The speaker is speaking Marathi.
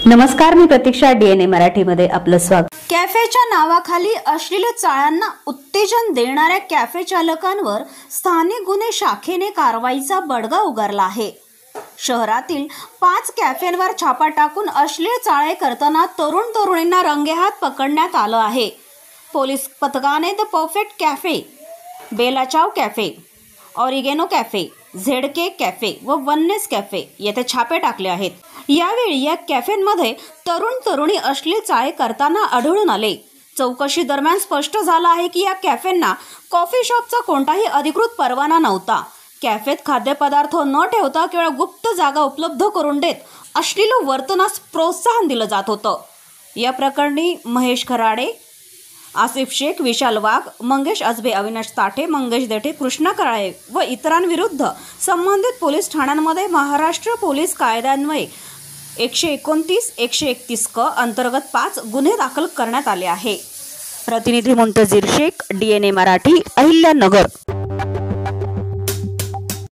नमस्कार, मी प्रतीक्षा. DNA मराठीमध्ये आपलं स्वागत. कॅफेच्या नावाखाली अश्लील चाळ्यांना उत्तेजन देणाऱ्या कॅफे चालकांवर स्थानिक गुन्हे शाखेने कारवाईचा बडगा उगारला आहे. शहरातील 5 कॅफेंवर छापा टाकून अश्लील चाळे करताना तरुणींना रंगेहात पकडण्यात आलं आहे. पोलीस पथकाने द परफेक्ट कॅफे, बेला चाव कॅफे, ऑरिगेनो कॅफे, झेडके कॅफे व वननेस कॅफे येथे छापे टाकले आहेत. यावेळी या कॅफेंमध्ये तरुणी अश्लील चाळे करताना आढळून आले. चौकशी दरम्यान स्पष्ट झालं आहे की या कॅफेंना कॉफी शॉपचा कोणताही अधिकृत परवाना नव्हता. कॅफेत खाद्यपदार्थ न ठेवता केवळ गुप्त जागा उपलब्ध करून देत अश्लील वर्तनास प्रोत्साहन दिलं जात होतं. या प्रकरणी महेश खराडे, आसिफ शेख, विशाल वाघ, मंगेश अजबे, अविनाश ताठे, मंगेश देठे, कृष्णा कराळे व इतरांविरुद्ध संबंधित पोलीस ठाण्यांमध्ये महाराष्ट्र पोलीस कायद्यान्वये 129, 131 क अंतर्गत 5 गुन्हे दाखल करण्यात आले आहे. प्रतिनिधी मुंतजीर शेख, DNA मराठी, अहिल्यानगर.